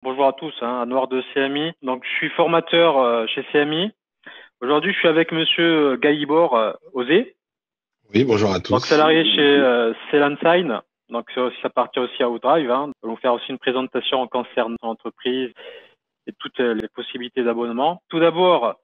Bonjour à tous, Anouar de CMI. Donc, je suis formateur chez CMI. Aujourd'hui, je suis avec Monsieur Gaïbor Osé, Oui, bonjour à donc tous. salarié chez Celansign. Donc, ça appartient aussi à Outdrive. Nous allons faire aussi une présentation concernant l'entreprise et toutes les possibilités d'abonnement. Tout d'abord,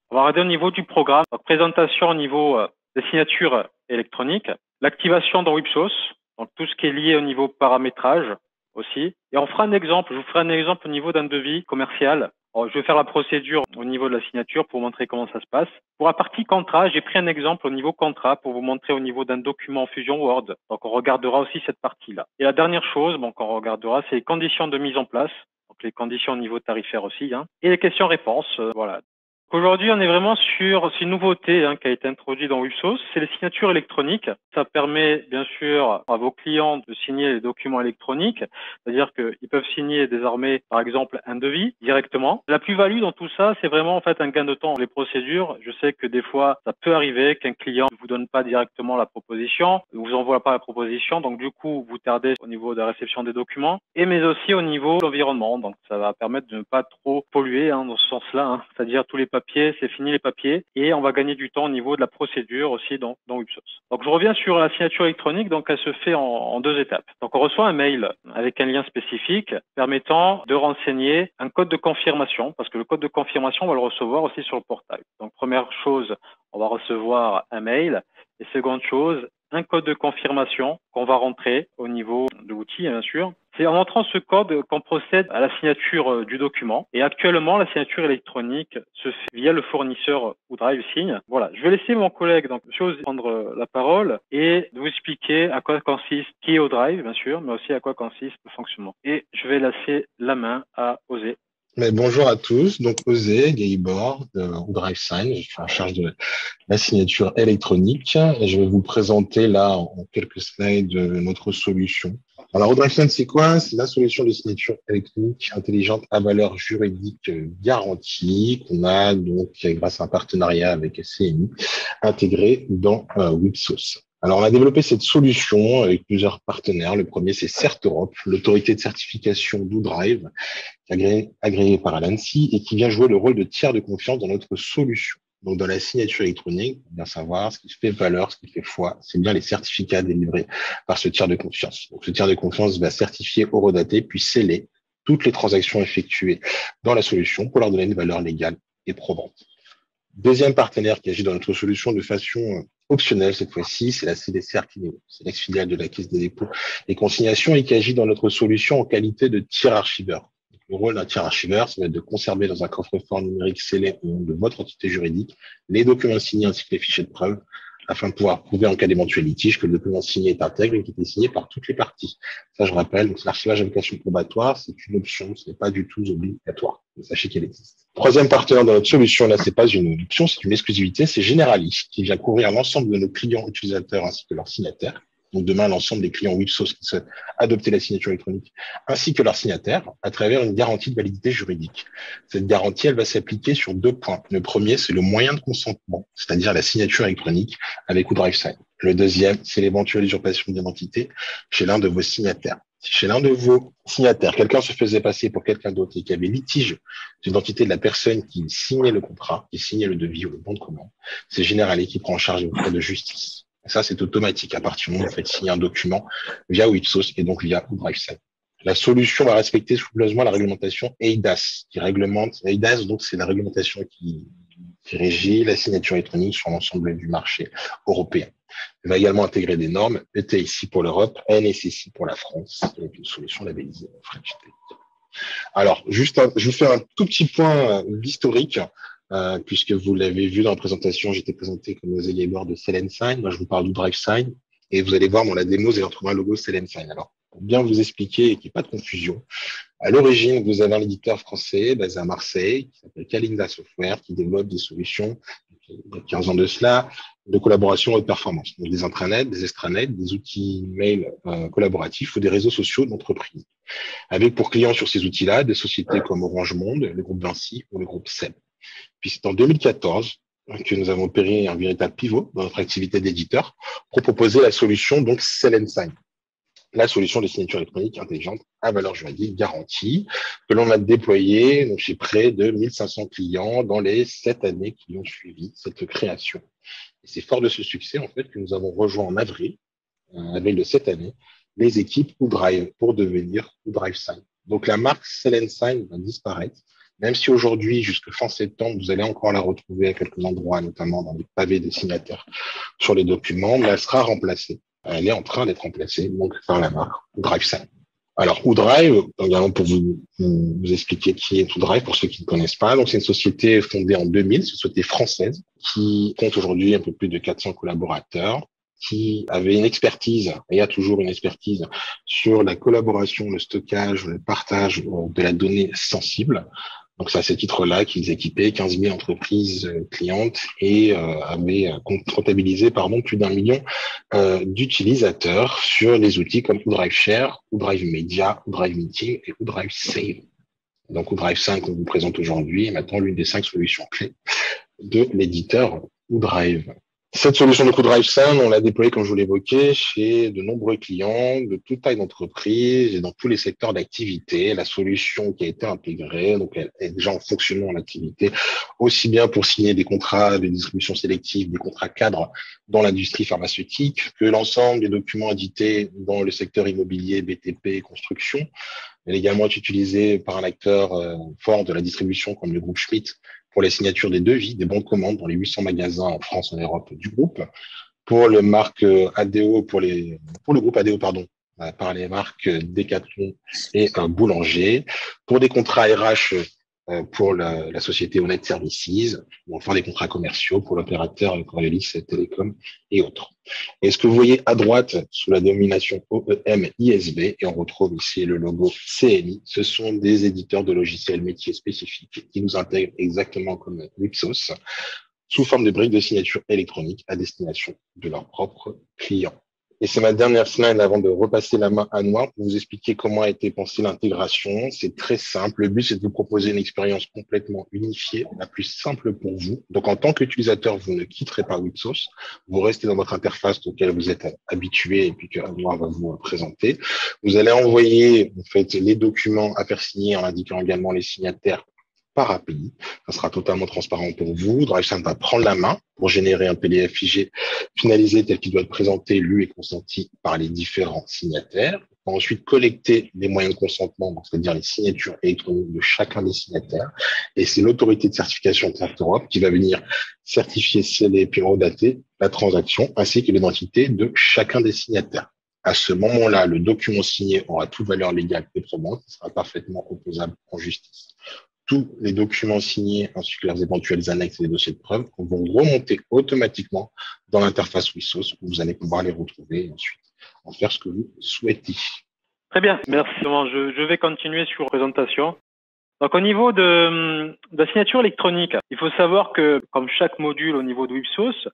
on va regarder au niveau du programme. Donc, présentation au niveau des signatures électroniques, l'activation dans Wipsos, donc tout ce qui est lié au niveau paramétrage aussi. Et on fera un exemple, je vous ferai un exemple au niveau d'un devis commercial. Alors, je vais faire la procédure au niveau de la signature pour vous montrer comment ça se passe. Pour la partie contrat, j'ai pris un exemple au niveau contrat pour vous montrer au niveau d'un document Fusion Word. Donc, on regardera aussi cette partie-là. Et la dernière chose, bon, qu'on regardera, c'est les conditions de mise en place. Donc, les conditions au niveau tarifaire aussi, et les questions-réponses, voilà. Aujourd'hui, on est vraiment sur une nouveauté qui a été introduite dans Wipsos, c'est les signatures électroniques. Ça permet bien sûr à vos clients de signer les documents électroniques, c'est-à-dire qu'ils peuvent signer désormais, par exemple, un devis directement. La plus-value dans tout ça, c'est vraiment en fait un gain de temps. Les procédures, je sais que des fois, ça peut arriver qu'un client ne vous donne pas directement la proposition, ne vous envoie pas la proposition, donc du coup, vous tardez au niveau de la réception des documents, mais aussi au niveau de l'environnement. Donc ça va permettre de ne pas trop polluer dans ce sens-là, c'est-à-dire tous les papiers, c'est fini les papiers, et on va gagner du temps au niveau de la procédure aussi dans Wipsos. Donc je reviens sur la signature électronique, donc elle se fait en deux étapes. Donc on reçoit un mail avec un lien spécifique permettant de renseigner un code de confirmation, parce que le code de confirmation, on va le recevoir aussi sur le portail. Donc première chose, on va recevoir un mail, et seconde chose, un code de confirmation qu'on va rentrer au niveau de l'outil, bien sûr. C'est en entrant ce code qu'on procède à la signature du document. Et actuellement, la signature électronique se fait via le fournisseur Outdrive Sign. Voilà, je vais laisser mon collègue, donc monsieur Osé, prendre la parole et vous expliquer à quoi consiste, qui est Outdrive, bien sûr, mais aussi à quoi consiste le fonctionnement. Et je vais laisser la main à Osé. Mais bonjour à tous. Donc, Osé Gaïbor de DriveSign. Je suis en charge de la signature électronique. Et je vais vous présenter là en quelques slides notre solution. Alors, DriveSign, c'est quoi? C'est la solution de signature électronique intelligente à valeur juridique garantie qu'on a donc grâce à un partenariat avec CMI intégré dans Wipsos. Alors, on a développé cette solution avec plusieurs partenaires. Le premier, c'est CertEurope, l'autorité de certification d'Oudrive, agréé par l'ANSSI et qui vient jouer le rôle de tiers de confiance dans notre solution. Donc, dans la signature électronique, on bien savoir ce qui fait valeur, ce qui fait foi, c'est bien les certificats délivrés par ce tiers de confiance. Donc, ce tiers de confiance va certifier, horodater, puis sceller toutes les transactions effectuées dans la solution pour leur donner une valeur légale et probante. Deuxième partenaire qui agit dans notre solution de façon optionnelle cette fois-ci, c'est la CDC Archineo. C'est l'ex-filiale de la Caisse des dépôts et consignations et qui agit dans notre solution en qualité de tiers archiveur. Le rôle d'un tiers archiveur, ça va être de conserver dans un coffre-fort numérique scellé au nom de votre entité juridique les documents signés ainsi que les fichiers de preuve afin de pouvoir prouver en cas d'éventuel litige que le document signé est intègre et qu'il est signé par toutes les parties. Ça, je rappelle, donc l'archivage à vocation probatoire, c'est une option, ce n'est pas du tout obligatoire. Sachez qu'elle existe. Troisième partenaire de notre solution, là, c'est pas une option, c'est une exclusivité, c'est Generali, qui vient couvrir l'ensemble de nos clients utilisateurs ainsi que leurs signataires. Donc demain, l'ensemble des clients Wipsos qui souhaitent adopter la signature électronique ainsi que leurs signataires à travers une garantie de validité juridique. Cette garantie, elle va s'appliquer sur deux points. Le premier, c'est le moyen de consentement, c'est-à-dire la signature électronique avec ou DriveSign. Le deuxième, c'est l'éventuelle usurpation d'identité chez l'un de vos signataires. Si chez l'un de vos signataires, quelqu'un se faisait passer pour quelqu'un d'autre et qu'il y avait litige d'identité de la personne qui signait le contrat, qui signait le devis ou le bon de commande, c'est Generali qui prend en charge les frais de justice. Et ça, c'est automatique à partir du moment où vous faites signer un document via Wipsos et donc via DriveSign. La solution va respecter scrupuleusement la réglementation EIDAS, qui réglemente, EIDAS, donc c'est la réglementation qui régit la signature électronique sur l'ensemble du marché européen. Elle va également intégrer des normes ETIC pour l'Europe, NSSI pour la France, avec une solution labellisée French Tech. Alors, je vous fais un tout petit point d'historique, puisque vous l'avez vu dans la présentation, j'étais présenté comme Osé Gaïbor de Celensign. Moi, je vous parle du DriveSign. Et vous allez voir dans la démo, vous allez retrouver un logo Celensign. Alors, pour bien vous expliquer et qu'il n'y ait pas de confusion, à l'origine, vous avez un éditeur français basé à Marseille qui s'appelle Kalinda Software, qui développe des solutions, il y a 15 ans de cela, de collaboration et de performance. Donc des intranets, des extranets, des outils mail collaboratifs ou des réseaux sociaux d'entreprise. Avec pour clients sur ces outils-là des sociétés comme Orange Monde, le groupe Vinci ou le groupe SEB. Puis c'est en 2014 que nous avons opéré un véritable pivot dans notre activité d'éditeur pour proposer la solution donc Celensign. la solution de signature électronique intelligente à valeur juridique garantie que l'on a déployée donc, chez près de 1500 clients dans les 7 années qui ont suivi cette création. Et c'est fort de ce succès en fait que nous avons rejoint en avril de cette année, les équipes WhoDrive pour devenir WhoDrive Sign. Donc la marque Sell & Sign va disparaître, même si aujourd'hui, jusqu'à fin septembre, vous allez encore la retrouver à quelques endroits, notamment dans les pavés des signataires sur les documents, mais elle sera remplacée. Elle est en train d'être remplacée donc par la marque WhoDrive Sign. Alors, WhoDrive, également pour vous expliquer qui est WhoDrive, pour ceux qui ne connaissent pas, donc c'est une société fondée en 2000, c'est une société française qui compte aujourd'hui un peu plus de 400 collaborateurs, qui avait une expertise, et a toujours une expertise, sur la collaboration, le stockage, le partage de la donnée sensible. Donc, c'est à ce titre-là qu'ils équipaient 15 000 entreprises clientes et avaient comptabilisé plus d'1 million d'utilisateurs sur des outils comme WhoDrive Share, WhoDrive Media, WhoDrive Meeting et WhoDrive Save. Donc, WhoDrive 5, qu'on vous présente aujourd'hui, est maintenant l'une des 5 solutions clés de l'éditeur WhoDrive. Cette solution de WhoDrive Sign, on l'a déployée, comme je vous l'évoquais, chez de nombreux clients de toute taille d'entreprise et dans tous les secteurs d'activité. La solution qui a été intégrée, donc elle est déjà en fonctionnement en activité, aussi bien pour signer des contrats de distribution sélective, des contrats cadres dans l'industrie pharmaceutique, que l'ensemble des documents édités dans le secteur immobilier, BTP, construction. Elle est également utilisée par un acteur fort de la distribution comme le groupe Schmitt pour les signatures des devis, des bons de commande dans les 800 magasins en France et en Europe du groupe, pour le marque ADO, pour le groupe ADO, par les marques Decathlon et Boulanger, pour des contrats RH pour la société Honnête Services, ou enfin des contrats commerciaux pour l'opérateur Coriolis Télécom et autres. Et ce que vous voyez à droite, sous la domination OEM ISB, et on retrouve ici le logo CNI, ce sont des éditeurs de logiciels métiers spécifiques qui nous intègrent exactement comme Wipsos, sous forme de briques de signature électronique à destination de leurs propres clients. Et c'est ma dernière slide avant de repasser la main à Noir pour vous expliquer comment a été pensée l'intégration. C'est très simple. Le but, c'est de vous proposer une expérience complètement unifiée, la plus simple pour vous. Donc, en tant qu'utilisateur, vous ne quitterez pas Wipsos. Vous restez dans votre interface auquel vous êtes habitué et puis que Noir va vous présenter. Vous allez envoyer, en fait, les documents à faire signer en indiquant également les signataires par API. Ça sera totalement transparent pour vous. DriveSign va prendre la main pour générer un PDF figé finalisé tel qu'il doit être présenté, lu et consenti par les différents signataires. On va ensuite collecter les moyens de consentement, c'est-à-dire les signatures électroniques de chacun des signataires. Et c'est l'autorité de certification Cert Europe qui va venir certifier, sceller puis redater la transaction ainsi que l'identité de chacun des signataires. À ce moment-là, le document signé aura toute valeur légale et probante, il sera parfaitement opposable en justice. Tous les documents signés ainsi que leurs éventuels annexes et les dossiers de preuve vont remonter automatiquement dans l'interface Wipsos où vous allez pouvoir les retrouver et ensuite en faire ce que vous souhaitez. Très bien, merci. Je vais continuer sur la présentation. Donc au niveau de la signature électronique, il faut savoir que comme chaque module au niveau de Wipsos,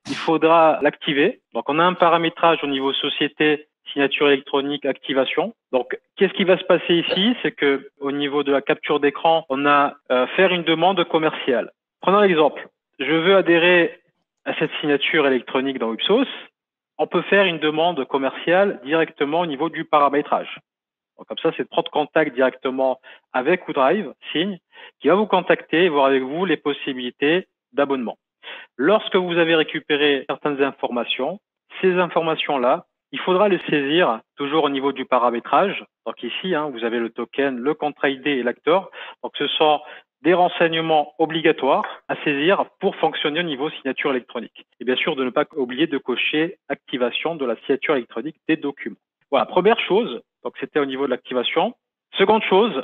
il faudra l'activer. Donc on a un paramétrage au niveau société, signature électronique, activation. Donc qu'est-ce qui va se passer ici? C'est que au niveau de la capture d'écran, on a faire une demande commerciale. Prenons l'exemple. Je veux adhérer à cette signature électronique dans Wipsos. On peut faire une demande commerciale directement au niveau du paramétrage. Donc, comme ça, c'est de prendre contact directement avec WhoDrive, Signe, qui va vous contacter et voir avec vous les possibilités d'abonnement. Lorsque vous avez récupéré certaines informations, ces informations-là, il faudra les saisir toujours au niveau du paramétrage. Donc ici, vous avez le token, le contrat ID et l'acteur. Donc ce sont des renseignements obligatoires à saisir pour fonctionner au niveau signature électronique. Et bien sûr, de ne pas oublier de cocher activation de la signature électronique des documents. Voilà, première chose, donc c'était au niveau de l'activation. Seconde chose,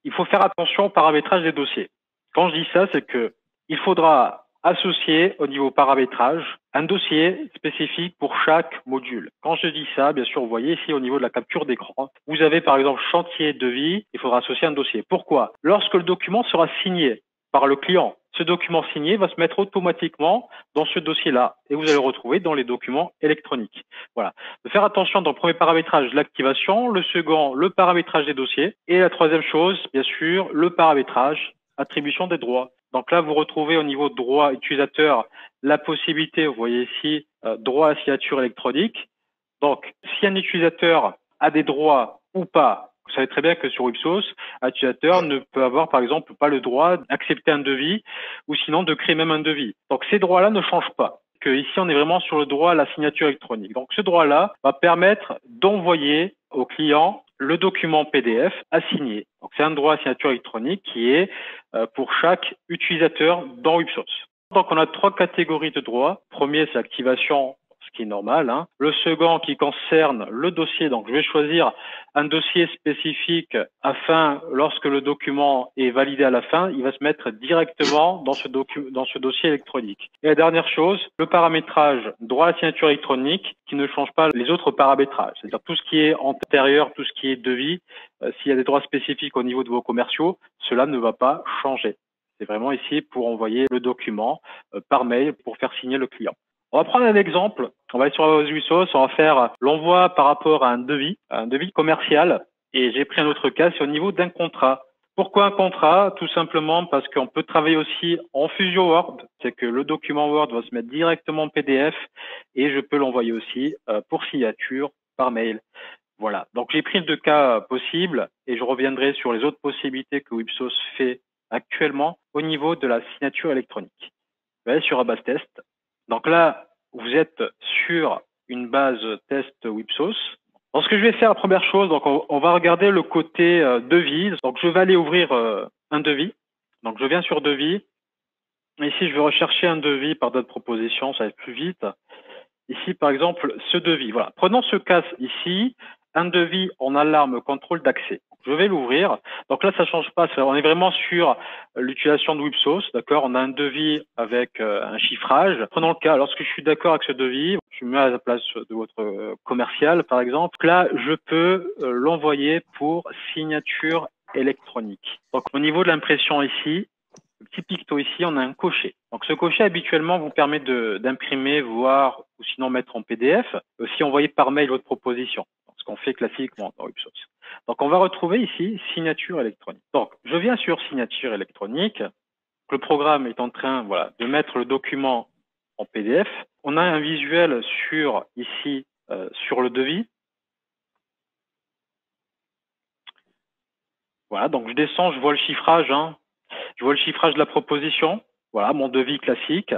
il faut faire attention au paramétrage des dossiers. Quand je dis ça, c'est que il faudra associer au niveau paramétrage un dossier spécifique pour chaque module. Quand je dis ça, bien sûr, vous voyez ici au niveau de la capture d'écran, vous avez par exemple chantier devis, il faudra associer un dossier. Pourquoi? Lorsque le document sera signé par le client, ce document signé va se mettre automatiquement dans ce dossier-là et vous allez le retrouver dans les documents électroniques. Voilà. De faire attention dans le premier paramétrage, l'activation, le second, le paramétrage des dossiers et la troisième chose, bien sûr, le paramétrage, attribution des droits. Donc là, vous retrouvez au niveau de droit utilisateur la possibilité, vous voyez ici, droit à signature électronique. Donc, si un utilisateur a des droits ou pas. Vous savez très bien que sur Ipsos, un utilisateur ne peut avoir, par exemple, pas le droit d'accepter un devis ou sinon de créer même un devis. Donc, ces droits-là ne changent pas. Que ici, on est vraiment sur le droit à la signature électronique. Donc, ce droit-là va permettre d'envoyer au client le document PDF à signer. Donc, c'est un droit à signature électronique qui est pour chaque utilisateur dans Ipsos. Donc, on a 3 catégories de droits. Premier, c'est l'activation, ce qui est normal. Le second qui concerne le dossier. Donc, je vais choisir un dossier spécifique afin, lorsque le document est validé à la fin, il va se mettre directement dans ce dossier électronique. Et la dernière chose, le paramétrage droit à la signature électronique qui ne change pas les autres paramétrages. C'est-à-dire tout ce qui est antérieur, tout ce qui est devis, s'il y a des droits spécifiques au niveau de vos commerciaux, cela ne va pas changer. C'est vraiment ici pour envoyer le document par mail pour faire signer le client. On va prendre un exemple. On va aller sur Ipsos, on va faire l'envoi par rapport à un devis commercial. Et j'ai pris un autre cas, c'est au niveau d'un contrat. Pourquoi un contrat? Tout simplement parce qu'on peut travailler aussi en Fusion Word. C'est que le document Word va se mettre directement en PDF et je peux l'envoyer aussi pour signature par mail. Voilà. Donc j'ai pris 2 cas possibles et je reviendrai sur les autres possibilités que Ipsos fait actuellement au niveau de la signature électronique. Vous allez sur base test. Donc là, vous êtes sur une base test Ipsos. Donc ce que je vais faire, la première chose, donc on va regarder le côté devis. Donc je vais aller ouvrir un devis. Donc je viens sur devis. Ici, je vais rechercher un devis par date de proposition, ça va être plus vite. Ici, par exemple, ce devis. Voilà. Prenons ce cas ici, un devis en alarme contrôle d'accès. Je vais l'ouvrir. Donc là, ça change pas. On est vraiment sur l'utilisation de Ipsos. D'accord. On a un devis avec un chiffrage. Prenons le cas. Lorsque je suis d'accord avec ce devis, je me mets à la place de votre commercial, par exemple. Là, je peux l'envoyer pour signature électronique. Donc au niveau de l'impression ici, le petit picto ici, on a un cocher. Donc ce cocher habituellement vous permet d'imprimer, voir ou sinon mettre en PDF, aussi envoyer par mail votre proposition. Ce qu'on fait classiquement dans Ipsos. Donc on va retrouver ici signature électronique. Donc je viens sur signature électronique. Le programme est en train de mettre le document en PDF. On a un visuel sur ici sur le devis. Voilà, donc je descends, je vois le chiffrage. Je vois le chiffrage de la proposition. Voilà, mon devis classique.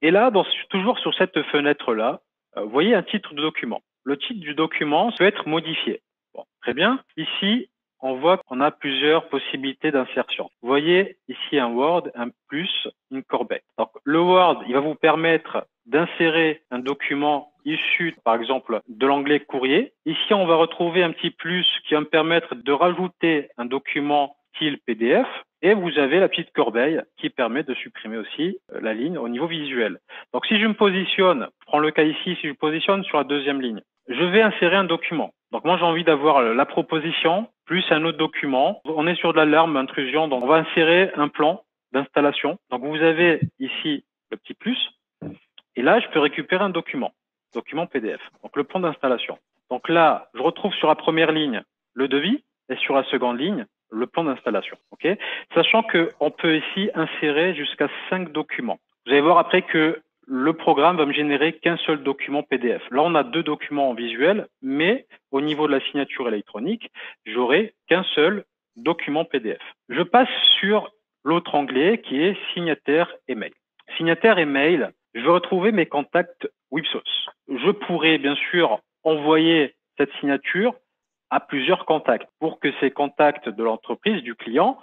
Et là, toujours sur cette fenêtre-là, vous voyez un titre de document. Le titre du document peut être modifié. Bon, très bien. Ici, on voit qu'on a plusieurs possibilités d'insertion. Vous voyez ici un Word, un plus, une corbeille. Donc, le Word, il va vous permettre d'insérer un document issu, par exemple, de l'onglet courrier. Ici, on va retrouver un petit plus qui va me permettre de rajouter un document style PDF. Et vous avez la petite corbeille qui permet de supprimer aussi la ligne au niveau visuel. Donc, si je me positionne, je prends le cas ici, si je me positionne sur la deuxième ligne, je vais insérer un document. Donc, moi, j'ai envie d'avoir la proposition plus un autre document. On est sur de l'alarme, intrusion, donc on va insérer un plan d'installation. Donc, vous avez ici le petit plus. Et là, je peux récupérer un document PDF. Donc, le plan d'installation. Donc là, je retrouve sur la première ligne le devis et sur la seconde ligne, le plan d'installation. Okay, sachant qu'on peut ici insérer jusqu'à 5 documents. Vous allez voir après que le programme va me générer qu'un seul document PDF. Là, on a 2 documents en visuel, mais au niveau de la signature électronique, j'aurai qu'un seul document PDF. Je passe sur l'autre onglet qui est signataire et mail. Signataire et mail, je vais retrouver mes contacts Ipsos. Je pourrais bien sûr envoyer cette signature à plusieurs contacts pour que ces contacts de l'entreprise, du client,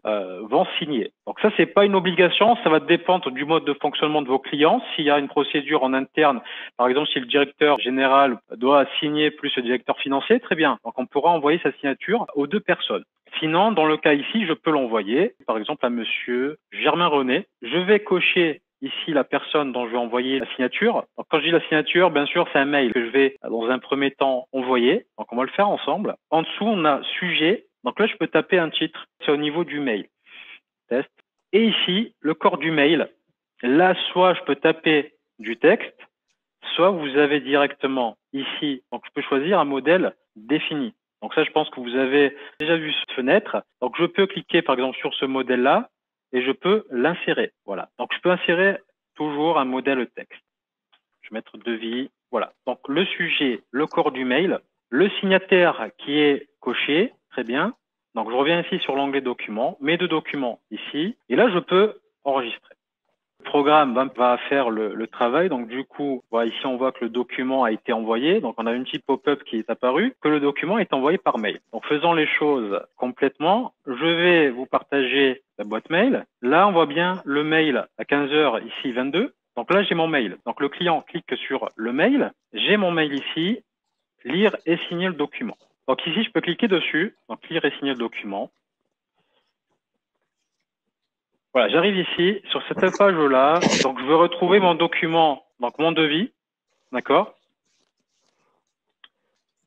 vont signer. Donc ça, c'est pas une obligation, ça va dépendre du mode de fonctionnement de vos clients. S'il y a une procédure en interne, par exemple, si le directeur général doit signer plus le directeur financier, très bien. Donc on pourra envoyer sa signature aux 2 personnes. Sinon, dans le cas ici, je peux l'envoyer, par exemple, à monsieur Germain René. Je vais cocher ici la personne dont je vais envoyer la signature. Donc, quand je dis la signature, bien sûr, c'est un mail que je vais, dans un premier temps, envoyer. Donc, on va le faire ensemble. En dessous, on a sujet. Donc là, je peux taper un titre. C'est au niveau du mail. Test. Et ici, le corps du mail. Là, soit je peux taper du texte, soit vous avez directement ici. Donc, je peux choisir un modèle défini. Donc ça, je pense que vous avez déjà vu cette fenêtre. Donc, je peux cliquer, par exemple, sur ce modèle-là et je peux l'insérer. Voilà. Donc, je peux insérer toujours un modèle texte. Je vais mettre devis. Voilà. Donc, le sujet, le corps du mail. le signataire qui est coché, très bien. Donc, je reviens ici sur l'onglet documents, mes deux documents ici, et là, je peux enregistrer. Le programme va faire le travail. Donc, du coup, voilà, ici, on voit que le document a été envoyé. Donc, on a une petite pop-up qui est apparue, que le document est envoyé par mail. Donc, faisant les choses complètement, je vais vous partager la boîte mail. Là, on voit bien le mail à 15h, ici 22. Donc là, j'ai mon mail. Donc, le client clique sur le mail. J'ai mon mail ici, lire et signer le document. Donc, ici, je peux cliquer dessus. Donc, lire et signer le document. Voilà, j'arrive ici, sur cette page-là, donc je veux retrouver mon document, donc mon devis, d'accord?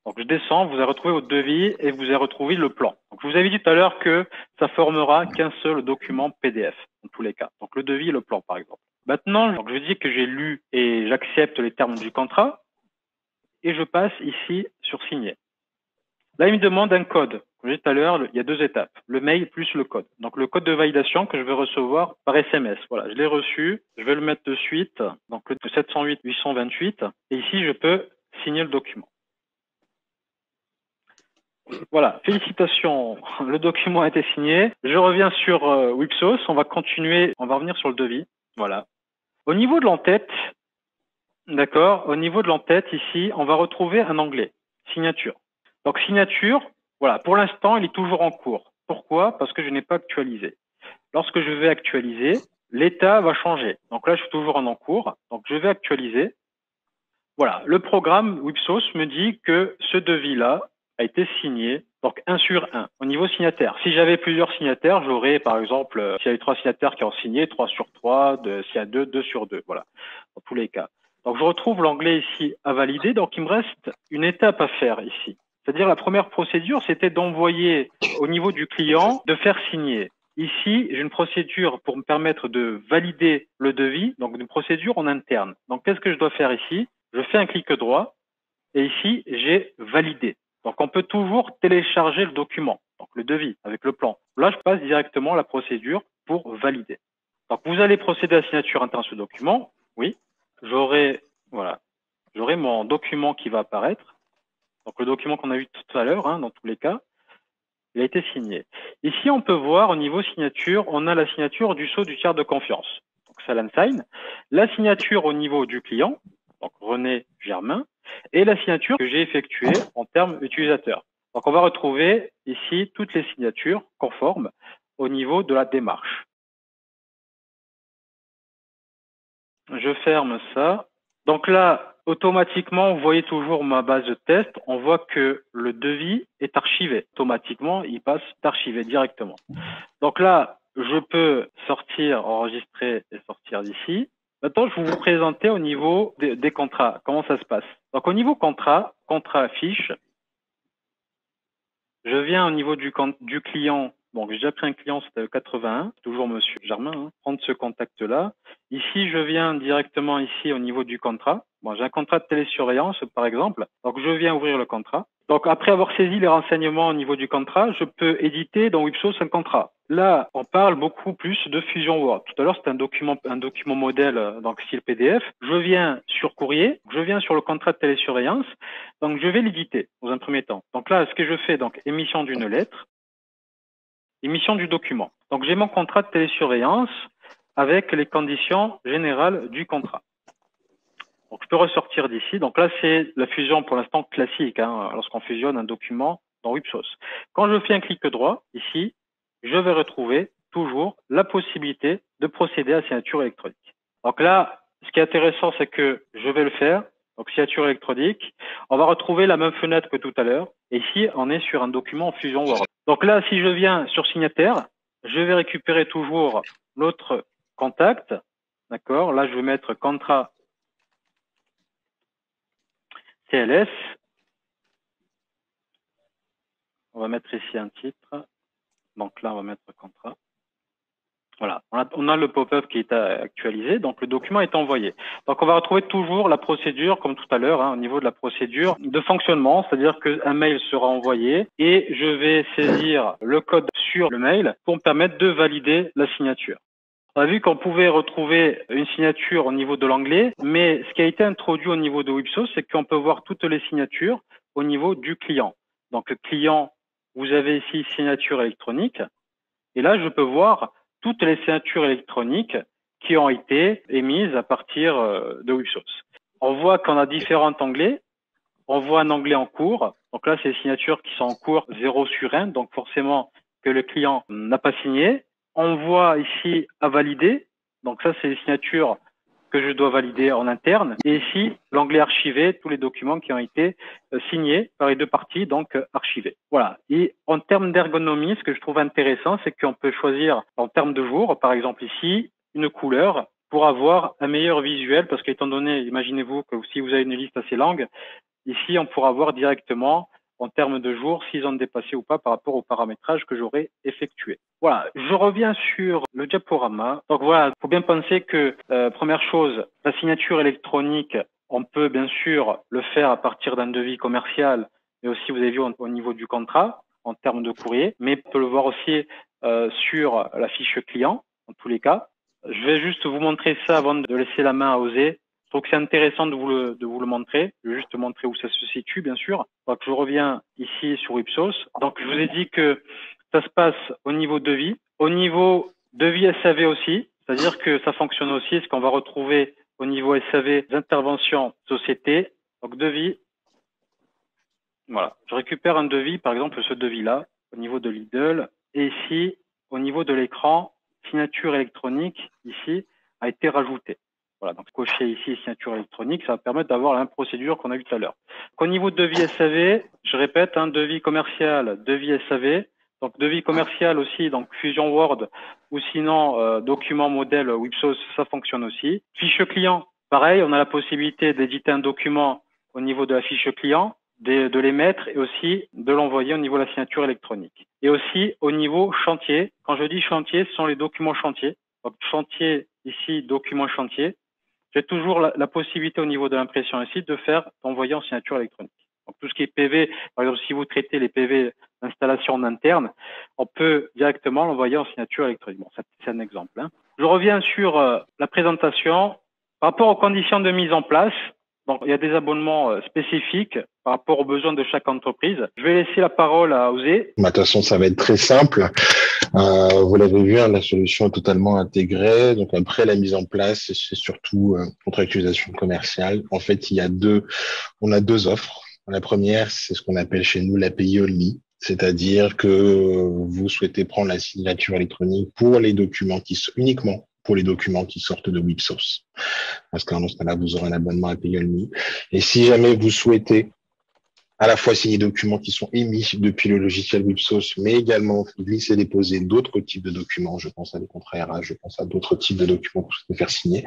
Donc je descends, vous avez retrouvé votre devis et vous avez retrouvé le plan. Donc je vous avais dit tout à l'heure que ça formera qu'un seul document PDF, dans tous les cas. Donc le devis et le plan, par exemple. Maintenant, donc, je dis que j'ai lu et j'accepte les termes du contrat et je passe ici sur signer. Là, il me demande un code. Comme je disais tout à l'heure, il y a deux étapes, le mail plus le code. Donc, le code de validation que je vais recevoir par SMS. Voilà, je l'ai reçu. Je vais le mettre de suite. Donc, le 708 828. Et ici, je peux signer le document. Voilà, félicitations. Le document a été signé. Je reviens sur Wipsos. On va continuer. On va revenir sur le devis. Voilà. Au niveau de l'entête, d'accord, au niveau de l'entête, ici, on va retrouver un onglet, signature. Donc, signature, voilà, pour l'instant, il est toujours en cours. Pourquoi? Parce que je n'ai pas actualisé. Lorsque je vais actualiser, l'état va changer. Donc là, je suis toujours en cours. Donc, je vais actualiser. Voilà, le programme Wipsos me dit que ce devis-là a été signé, donc 1 sur 1, au niveau signataire. Si j'avais plusieurs signataires, j'aurais, par exemple, s'il y avait 3 signataires qui ont signé, 3 sur 3, s'il y a 2, 2 sur 2, voilà, dans tous les cas. Donc, je retrouve l'onglet ici à valider. Donc, il me reste une étape à faire ici. C'est-à-dire la première procédure, c'était d'envoyer au niveau du client, de faire signer. Ici, j'ai une procédure pour me permettre de valider le devis, donc une procédure en interne. Donc, qu'est-ce que je dois faire ici? Je fais un clic droit et ici, j'ai validé. Donc, on peut toujours télécharger le document, donc le devis avec le plan. Là, je passe directement à la procédure pour valider. Donc, vous allez procéder à la signature interne ce document. Oui, j'aurai mon document qui va apparaître. Donc, le document qu'on a vu tout à l'heure, dans tous les cas, il a été signé. Ici, on peut voir au niveau signature, on a la signature du sceau du tiers de confiance. Donc, Salam Sign. La signature au niveau du client, donc René Germain, et la signature que j'ai effectuée en termes utilisateurs. Donc, on va retrouver ici toutes les signatures conformes au niveau de la démarche. Je ferme ça. Donc là, automatiquement, vous voyez toujours ma base de test. On voit que le devis est archivé. Automatiquement, il passe d'archiver directement. Donc là, je peux sortir, enregistrer et sortir d'ici. Maintenant, je vais vous présenter au niveau des contrats, comment ça se passe. Donc au niveau contrat fiche, je viens au niveau du client. Donc j'ai déjà pris un client, c'était 81, toujours Monsieur Germain, prendre ce contact-là. Ici, je viens directement ici au niveau du contrat. Bon, j'ai un contrat de télésurveillance, par exemple. Donc je viens ouvrir le contrat. Donc après avoir saisi les renseignements au niveau du contrat, je peux éditer dans Wipsos un contrat. Là, on parle beaucoup plus de Fusion Word. Tout à l'heure, c'était un document modèle, donc style PDF. Je viens sur courrier, je viens sur le contrat de télésurveillance. Donc, je vais l'éditer dans un premier temps. Donc là, ce que je fais, donc émission d'une lettre, émission du document. Donc, j'ai mon contrat de télésurveillance avec les conditions générales du contrat. Donc, je peux ressortir d'ici. Donc là, c'est la fusion pour l'instant classique, lorsqu'on fusionne un document dans Wipsos. Quand je fais un clic droit, ici, je vais retrouver toujours la possibilité de procéder à la signature électronique. Donc là, ce qui est intéressant, c'est que je vais le faire. Donc, signature électronique. On va retrouver la même fenêtre que tout à l'heure. Et ici, on est sur un document en Fusion Word. Donc là, si je viens sur signataire, je vais récupérer toujours l'autre contact. D'accord? Là, je vais mettre contrat CLS. On va mettre ici un titre. Donc là, on va mettre contrat. Voilà, on a le pop-up qui est actualisé, donc le document est envoyé. Donc on va retrouver toujours la procédure, comme tout à l'heure, au niveau de la procédure de fonctionnement, c'est-à-dire qu'un mail sera envoyé et je vais saisir le code sur le mail pour me permettre de valider la signature. On a vu qu'on pouvait retrouver une signature au niveau de l'onglet, mais ce qui a été introduit au niveau de Wipsos, c'est qu'on peut voir toutes les signatures au niveau du client. Donc, le client, vous avez ici signature électronique. Et là, je peux voir toutes les signatures électroniques qui ont été émises à partir de Wipsos. On voit qu'on a différents onglets. On voit un onglet en cours. Donc là, c'est les signatures qui sont en cours 0 sur 1. Donc forcément que le client n'a pas signé. On voit ici à valider. Donc ça, c'est les signatures que je dois valider en interne. Et ici, l'onglet archivé, tous les documents qui ont été signés par les deux parties, donc archivés. Voilà. Et en termes d'ergonomie, ce que je trouve intéressant, c'est qu'on peut choisir en termes de jour, par exemple ici, une couleur pour avoir un meilleur visuel, parce qu'étant donné, imaginez-vous que si vous avez une liste assez longue, ici, on pourra voir directement en termes de jours s'ils ont dépassé ou pas par rapport au paramétrage que j'aurais effectué. Voilà, je reviens sur le diaporama. Donc voilà, il faut bien penser que, première chose, la signature électronique, on peut bien sûr le faire à partir d'un devis commercial, mais aussi, vous avez vu, au niveau du contrat, en termes de courrier, mais on peut le voir aussi sur la fiche client, en tous les cas. Je vais juste vous montrer ça avant de laisser la main à Osée. Je trouve que c'est intéressant de vous le montrer. Je vais juste montrer où ça se situe, bien sûr. Donc, je reviens ici sur Ipsos. Donc, je vous ai dit que ça se passe au niveau devis. Au niveau devis SAV aussi, c'est-à-dire que ça fonctionne aussi, ce qu'on va retrouver au niveau SAV, des interventions société. Donc, devis. Voilà. Je récupère un devis, par exemple, ce devis-là, au niveau de Lidl. Et ici, au niveau de l'écran, signature électronique, ici, a été rajoutée. Voilà, donc cocher ici signature électronique, ça va permettre d'avoir la même procédure qu'on a eu tout à l'heure. Au niveau de devis SAV, je répète, devis commercial, devis SAV. Donc devis commercial aussi, donc Fusion Word ou sinon document modèle Wipsos, ça fonctionne aussi. Fiche client, pareil, on a la possibilité d'éditer un document au niveau de la fiche client, de les mettre et aussi de l'envoyer au niveau de la signature électronique. Et aussi au niveau chantier. Quand je dis chantier, ce sont les documents chantiers. Donc chantier ici, document chantier. J'ai toujours la possibilité au niveau de l'impression ici d'envoyer en signature électronique. Donc tout ce qui est PV, par exemple, si vous traitez les PV d'installation en interne, on peut directement l'envoyer en signature électronique. Bon, c'est un exemple. Je reviens sur la présentation. Par rapport aux conditions de mise en place, donc il y a des abonnements spécifiques par rapport aux besoins de chaque entreprise. Je vais laisser la parole à Osée. De toute façon, ça va être très simple. Vous l'avez vu, la solution est totalement intégrée. Donc après la mise en place, c'est surtout contractualisation commerciale. En fait, on a deux offres. La première, c'est ce qu'on appelle chez nous l'API only, c'est-à-dire que vous souhaitez prendre la signature électronique pour les documents uniquement pour les documents qui sortent de Wipsos. Parce qu'en ce cas-là, vous aurez un abonnement API only. Et si jamais vous souhaitez à la fois signer des documents qui sont émis depuis le logiciel Wipsos, mais également glisser et déposer d'autres types de documents. Je pense à des contrats RH, je pense à d'autres types de documents que vous souhaitez faire signer.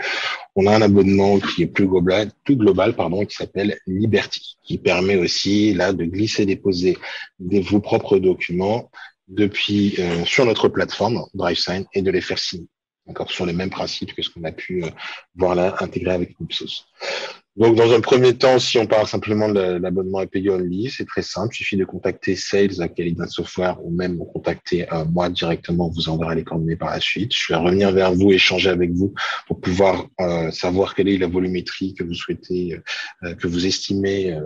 On a un abonnement qui est plus global, qui s'appelle Liberty, qui permet aussi là de glisser et déposer vos propres documents depuis sur notre plateforme DriveSign et de les faire signer. D'accord, sur les mêmes principes que ce qu'on a pu voir là intégré avec Wipsos. Donc, dans un premier temps, si on parle simplement de l'abonnement API Only, c'est très simple. Il suffit de contacter Sales à Calidin Software ou même contacter moi directement. Vous enverrez les coordonnées par la suite. Je vais revenir vers vous, échanger avec vous pour pouvoir savoir quelle est la volumétrie que vous souhaitez, que vous estimez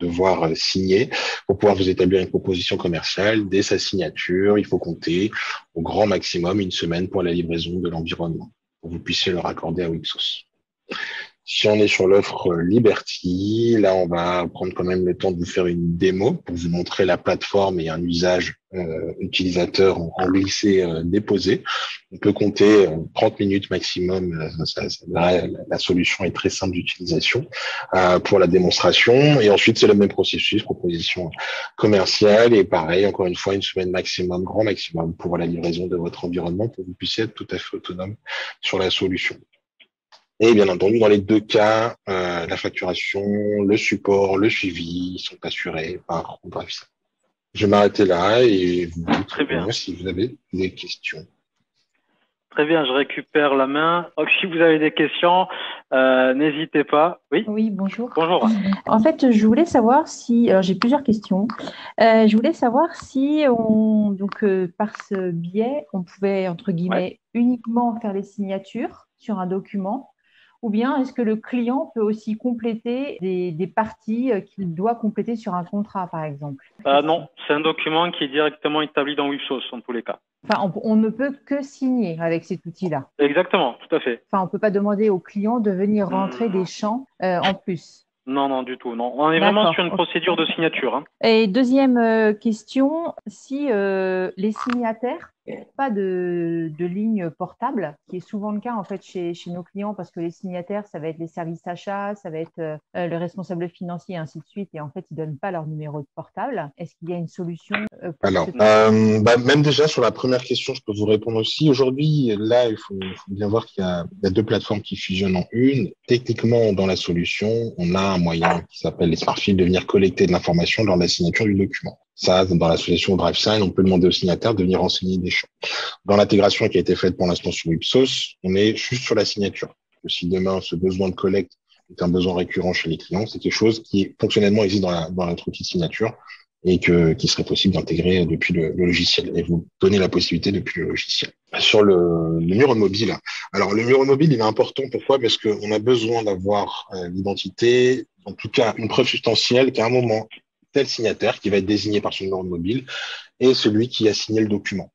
devoir signer pour pouvoir vous établir une proposition commerciale. Dès sa signature, il faut compter au grand maximum une semaine pour la livraison de l'environnement pour que vous puissiez le raccorder à Wipsos. Si on est sur l'offre Liberty, là, on va prendre quand même le temps de vous faire une démo pour vous montrer la plateforme et un usage utilisateur en glissé-déposé. On peut compter 30 minutes maximum. La solution est très simple d'utilisation pour la démonstration. Et ensuite, c'est le même processus, proposition commerciale. Et pareil, encore une fois, une semaine maximum, grand maximum pour la livraison de votre environnement pour que vous puissiez être tout à fait autonome sur la solution. Et bien entendu, dans les deux cas, la facturation, le support, le suivi sont assurés par DriveSign. Je vais m'arrêter là et vous dites Très bien. Si vous avez des questions. Très bien, je récupère la main. Donc, si vous avez des questions, n'hésitez pas. Oui. Oui, bonjour. Bonjour. En fait, je voulais savoir si, alors j'ai plusieurs questions. Je voulais savoir si par ce biais, on pouvait, entre guillemets, uniquement faire les signatures sur un document ou bien est-ce que le client peut aussi compléter des parties qu'il doit compléter sur un contrat, par exemple? Non, c'est un document qui est directement établi dans Wipsos en tous les cas. Enfin, on ne peut que signer avec cet outil-là. Exactement, tout à fait. Enfin, on ne peut pas demander au client de venir rentrer des champs en plus. Non, non, du tout. Non. On est vraiment D'accord. sur une procédure de signature. Hein. Et deuxième question, si les signataires n'ont pas de ligne portable, qui est souvent le cas en fait chez nos clients, parce que les signataires, ça va être les services achats, ça va être le responsable financier, et ainsi de suite, et en fait, ils ne donnent pas leur numéro de portable. Est-ce qu'il y a une solution pour Alors, même déjà sur la première question, je peux vous répondre aussi. Aujourd'hui, là, il faut bien voir qu'il y a deux plateformes qui fusionnent en une. Techniquement, dans la solution, on a un moyen qui s'appelle les SmartFields de venir collecter de l'information lors de la signature du document. Ça, dans la solution DriveSign, on peut demander au signataire de venir renseigner des champs. Dans l'intégration qui a été faite pour l'instant sur Ipsos, on est juste sur la signature. Parce que si demain, ce besoin de collecte est un besoin récurrent chez les clients, c'est quelque chose qui fonctionnellement existe dans notre outil de signature et qui serait possible d'intégrer depuis le logiciel et vous donner la possibilité depuis le logiciel. Sur le numéro de mobile. Alors, le numéro de mobile, il est important. Pourquoi? Parce qu'on a besoin d'avoir l'identité, en tout cas une preuve substantielle qu'à un moment, tel signataire qui va être désigné par son numéro de mobile est celui qui a signé le document.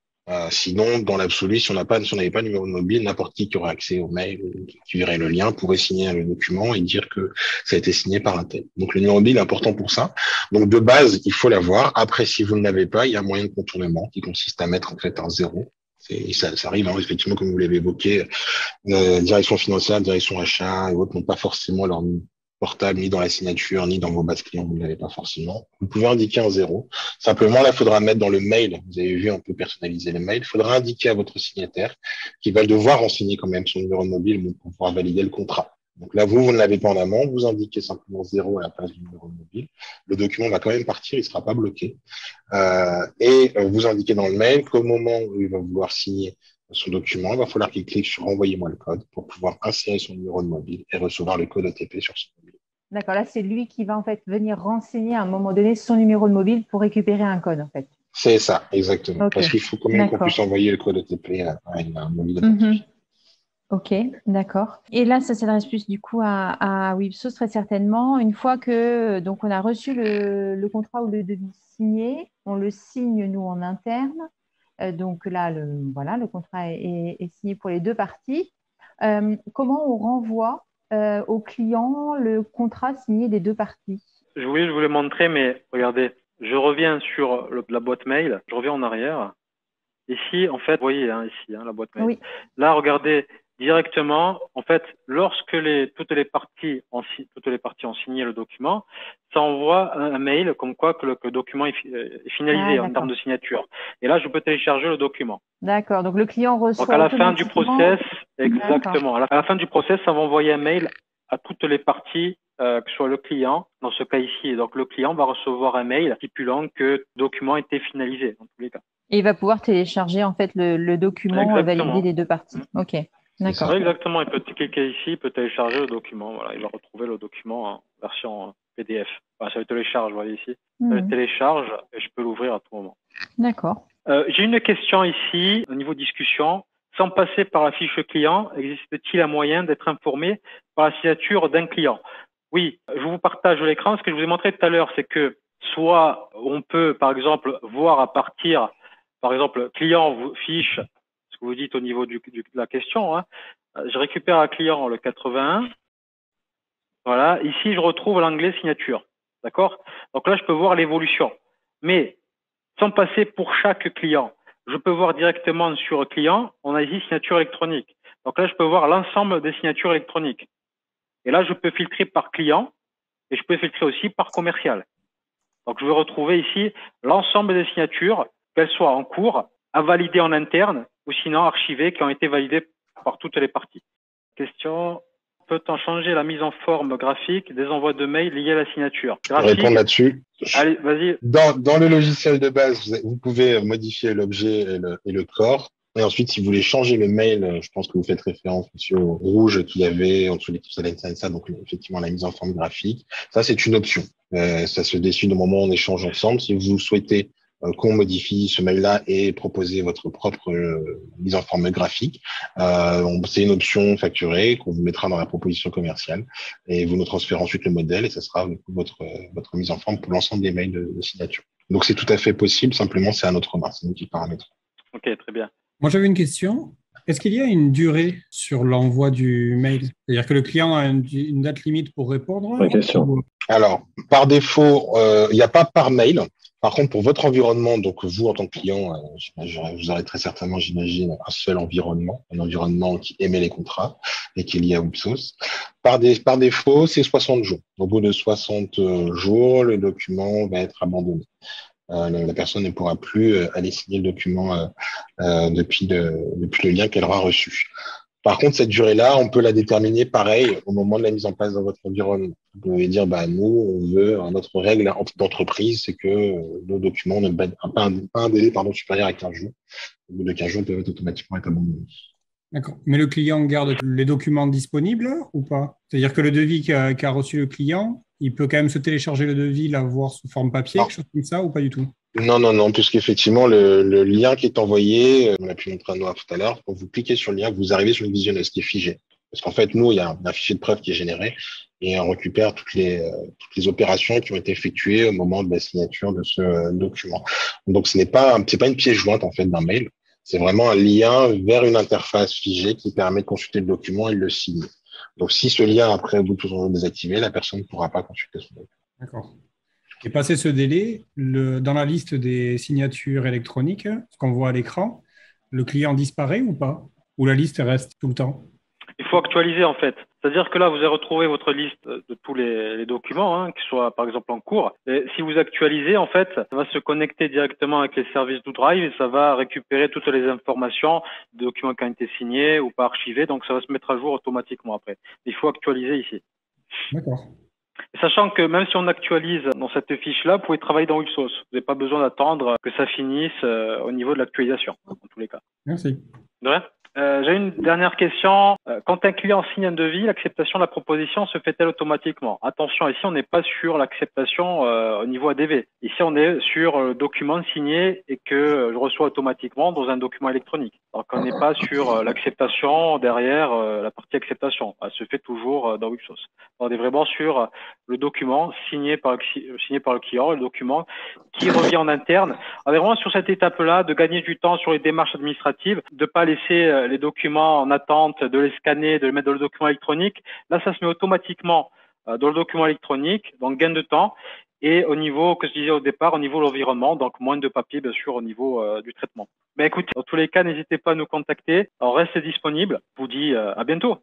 Sinon, dans l'absolu, si on n'avait pas de numéro de mobile, n'importe qui aurait accès au mail, qui verrait le lien, pourrait signer le document et dire que ça a été signé par un tel. Donc, le numéro de mobile est important pour ça. Donc, de base, il faut l'avoir. Après, si vous ne l'avez pas, il y a un moyen de contournement qui consiste à mettre en fait un zéro. Ça arrive, hein, effectivement, comme vous l'avez évoqué, direction financière, direction achat et autres n'ont pas forcément leur portable ni dans la signature, ni dans vos bases clients, vous ne l'avez pas forcément. Vous pouvez indiquer un zéro. Simplement, là, il faudra mettre dans le mail, vous avez vu, on peut personnaliser le mail, il faudra indiquer à votre signataire qu'il va devoir renseigner quand même son numéro de mobile pour pouvoir valider le contrat. Donc là, vous ne l'avez pas en amont, vous indiquez simplement zéro à la place du numéro de mobile. Le document va quand même partir, il ne sera pas bloqué. Vous indiquez dans le mail qu'au moment où il va vouloir signer son document, il va falloir qu'il clique sur envoyez-moi le code pour pouvoir insérer son numéro de mobile et recevoir le code OTP sur son mobile. D'accord, là, c'est lui qui va en fait venir renseigner à un moment donné son numéro de mobile pour récupérer un code en fait. C'est ça, exactement. Okay. Parce qu'il faut quand même qu'on puisse envoyer le code OTP à un mobile authentifié. Ok, d'accord. Et là, ça s'adresse plus du coup à Wipsos très certainement. Une fois que donc on a reçu le contrat ou le devis signé, on le signe nous en interne. Donc là, le contrat est signé pour les deux parties. Comment on renvoie au client le contrat signé des deux parties? Je voulais montrer, mais regardez, je reviens sur la boîte mail, je reviens en arrière. Ici, en fait, vous voyez, ici, la boîte mail. Oui. Là, regardez, directement, en fait, lorsque toutes les parties ont signé le document, ça envoie un mail comme quoi que le document est finalisé en termes de signature. Et là, je peux télécharger le document. D'accord. Donc, le client reçoit. Donc, à la fin du process, exactement. À la fin du process, ça va envoyer un mail à toutes les parties, que ce soit le client, dans ce cas ici. Et donc, le client va recevoir un mail stipulant que le document a été finalisé, dans tous les cas. Et il va pouvoir télécharger, en fait, le document validé des deux parties. OK. D'accord. Exactement. Il peut cliquer ici, il peut télécharger le document. Voilà, il va retrouver le document en version PDF. Enfin, ça le télécharge, vous voyez ici. Ça le télécharge et je peux l'ouvrir à tout moment. D'accord. J'ai une question ici, au niveau discussion. Sans passer par la fiche client, existe-t-il un moyen d'être informé par la signature d'un client? Oui, je vous partage l'écran. Ce que je vous ai montré tout à l'heure, c'est que soit on peut, par exemple, voir à partir, par exemple, client vous fiche, ce que vous dites au niveau de la question, hein. Je récupère un client, le 81. Voilà, ici, je retrouve l'onglet signature. D'accord? Donc là, je peux voir l'évolution. Mais sans passer pour chaque client, je peux voir directement sur client, on a ici signature électronique. Donc là, je peux voir l'ensemble des signatures électroniques. Et là, je peux filtrer par client et je peux filtrer aussi par commercial. Donc, je vais retrouver ici l'ensemble des signatures, qu'elles soient en cours, à valider en interne ou sinon archivées qui ont été validées par toutes les parties. Question, peut-on changer la mise en forme graphique des envois de mails liés à la signature? Je vais répondre là-dessus. Allez, vas-y. Dans le logiciel de base, vous pouvez modifier l'objet et le corps. Et ensuite, si vous voulez changer le mail, je pense que vous faites référence aussi au rouge qu'il y avait en dessous de l'équipe ça, donc effectivement la mise en forme graphique. Ça, c'est une option. Ça se décide au moment où on échange ensemble. Si vous souhaitez qu'on modifie ce mail-là et proposer votre propre mise en forme graphique. C'est une option facturée qu'on vous mettra dans la proposition commerciale et vous nous transférez ensuite le modèle et ça sera du coup, votre mise en forme pour l'ensemble des mails de signature. Donc, c'est tout à fait possible. Simplement, c'est à notre main. C'est nous qui paramétrons. Ok, très bien. Moi, j'avais une question. Est-ce qu'il y a une durée sur l'envoi du mail? C'est-à-dire que le client a une date limite pour répondre? Bonne question. Alors, par défaut, il n'y a pas par mail. Par contre, pour votre environnement, donc vous en tant que client, vous aurez très certainement, j'imagine, un seul environnement, un environnement qui émet les contrats et qui est lié à Websource. Par défaut, c'est 60 jours. Au bout de 60 jours, le document va être abandonné. La personne ne pourra plus aller signer le document depuis le lien qu'elle aura reçu. Par contre, cette durée-là, on peut la déterminer pareil au moment de la mise en place dans votre environnement. Vous pouvez dire, nous, on veut, notre règle d'entreprise, c'est que nos documents ne battent pas un délai supérieur à 15 jours. Au bout de 15 jours, ils peuvent automatiquement être abandonnés. D'accord. Mais le client garde les documents disponibles ou pas? C'est-à-dire que le devis qu'a reçu le client, il peut quand même se télécharger le devis, l'avoir sous forme papier, quelque chose comme ça, ou pas du tout? Non, puisqu'effectivement, le lien qui est envoyé, on a pu montrer à Noah tout à l'heure, quand vous cliquez sur le lien, vous arrivez sur une visionneuse qui est figée. Parce qu'en fait, nous, il y a un fichier de preuve qui est généré et on récupère toutes les opérations qui ont été effectuées au moment de la signature de ce document. Donc, c'est pas une pièce jointe, en fait, d'un mail. C'est vraiment un lien vers une interface figée qui permet de consulter le document et de le signer. Donc, si ce lien, après, au bout de tout est désactivé, la personne ne pourra pas consulter son document. D'accord. Et passé ce délai, dans la liste des signatures électroniques, ce qu'on voit à l'écran, le client disparaît ou pas? Ou la liste reste tout le temps? Il faut actualiser en fait. C'est-à-dire que là, vous avez retrouvé votre liste de tous les documents, qui soient par exemple en cours. Et si vous actualisez, en fait, ça va se connecter directement avec les services d'OneDrive et ça va récupérer toutes les informations des documents qui ont été signés ou pas archivés. Donc, ça va se mettre à jour automatiquement après. Il faut actualiser ici. D'accord. Sachant que même si on actualise dans cette fiche-là, vous pouvez travailler dans Websource. Vous n'avez pas besoin d'attendre que ça finisse au niveau de l'actualisation, dans tous les cas. Merci. De rien. J'ai une dernière question. Quand un client signe un devis, l'acceptation de la proposition se fait-elle automatiquement? Attention, ici on n'est pas sur l'acceptation au niveau ADV. Ici on est sur le document signé et que je reçois automatiquement dans un document électronique. Donc on n'est pas sur l'acceptation derrière la partie acceptation. Elle se fait toujours dans Websource. On est vraiment sur le document signé par le client, le document qui revient en interne. On est vraiment sur cette étape-là de gagner du temps sur les démarches administratives, de pas laisser les documents en attente, de les scanner, de les mettre dans le document électronique. Là, ça se met automatiquement dans le document électronique, donc gain de temps. Et au niveau, que je disais au départ, au niveau de l'environnement, donc moins de papier, bien sûr, au niveau du traitement. Mais écoutez, dans tous les cas, n'hésitez pas à nous contacter. On reste disponible. Je vous dis à bientôt.